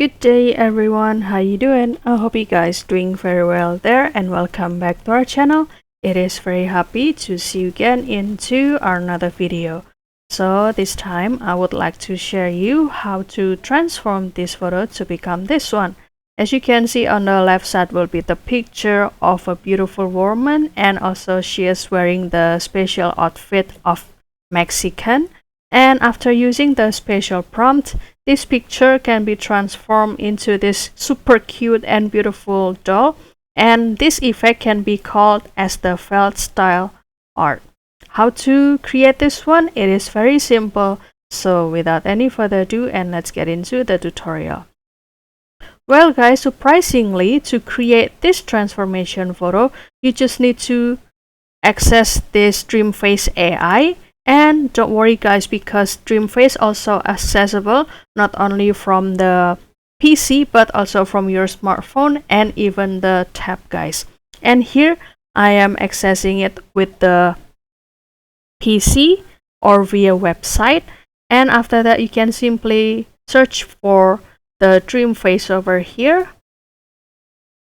Good day everyone, how you doing? I hope you guys doing very well there and welcome back to our channel. It is very happy to see you again into another video. So this time I would like to share you how to transform this photo to become this one. As you can see on the left side will be the picture of a beautiful woman, and also she is wearing the special outfit of Mexican. And after using the special prompt, this picture can be transformed into this super cute and beautiful doll, and this effect can be called as the felt style art. How to create this one? It is very simple. So without any further ado, and let's get into the tutorial. Well guys, surprisingly, to create this transformation photo, you just need to access this DreamFace AI. And don't worry guys, because DreamFace also accessible not only from the PC but also from your smartphone and even the tab guys. And here I am accessing it with the PC or via website, and after that you can simply search for the DreamFace over here,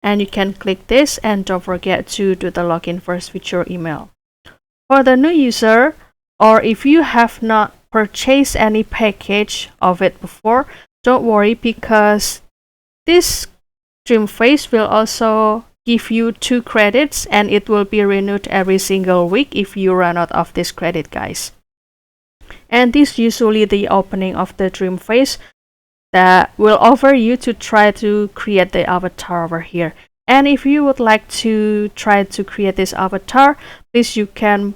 and you can click this, and don't forget to do the login first with your email. For the new user, or if you have not purchased any package of it before, don't worry, because this DreamFace will also give you 2 credits and it will be renewed every single week if you run out of this credit guys. And this is usually the opening of the DreamFace that will offer you to try to create the avatar over here. And if you would like to try to create this avatar, please you can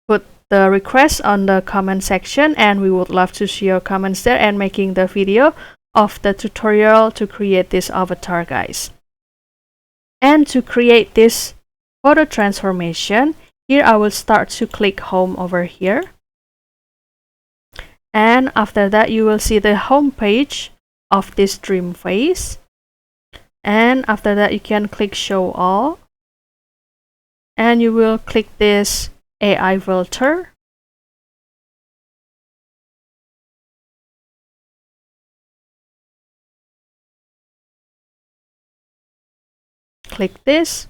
put the request on the comment section, and we would love to see your comments there and making the video of the tutorial to create this avatar guys. And to create this photo transformation, here I will start to click home over here, and after that you will see the home page of this DreamFace, and after that you can click show all, and you will click this AI filter. Click this.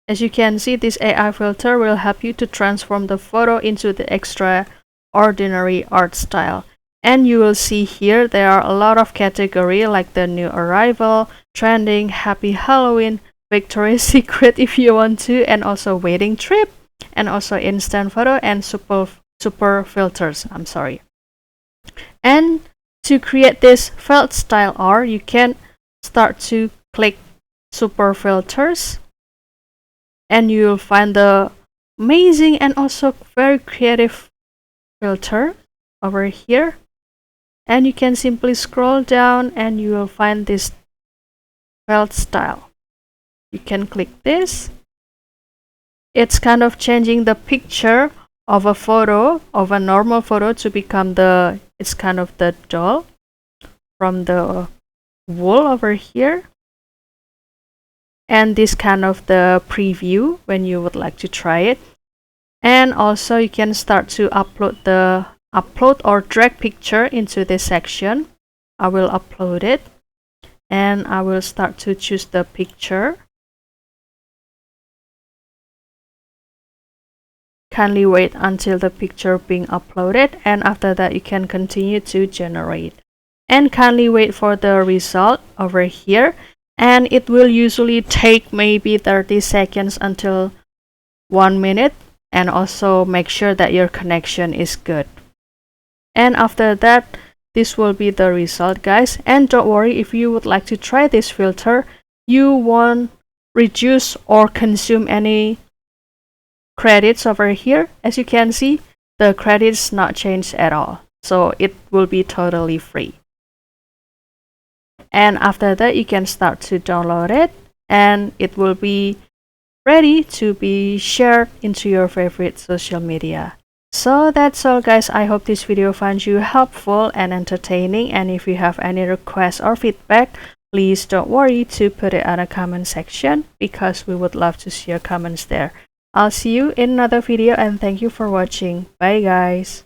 As you can see, this AI filter will help you to transform the photo into the extraordinary art style. And you will see here there are a lot of categories like the new arrival, trending, happy Halloween, Victoria's Secret if you want to, and also wedding trip, and also instant photo and super filters. I'm sorry. And to create this felt style art, you can start to click super filters, and you'll find the amazing and also very creative filter over here, and you can simply scroll down and you will find this felt style. You can click this. It's kind of changing the picture of a photo, of a normal photo, to become it's kind of the doll from the wall over here. And this kind of the preview when you would like to try it. And also you can start to upload or drag picture into this section. I will upload it, and I will start to choose the picture. Kindly wait until the picture being uploaded, and after that you can continue to generate. And kindly wait for the result over here, and it will usually take maybe 30 seconds until 1 minute, and also make sure that your connection is good. And after that, this will be the result guys. And don't worry, if you would like to try this filter, you won't reduce or consume any credits over here. As you can see, the credits not changed at all, so it will be totally free. And after that you can start to download it, and it will be ready to be shared into your favorite social media. So that's all guys. I hope this video found you helpful and entertaining, and if you have any requests or feedback, please don't worry to put it on the comment section, because we would love to see your comments there. I'll see you in another video, and thank you for watching. Bye guys.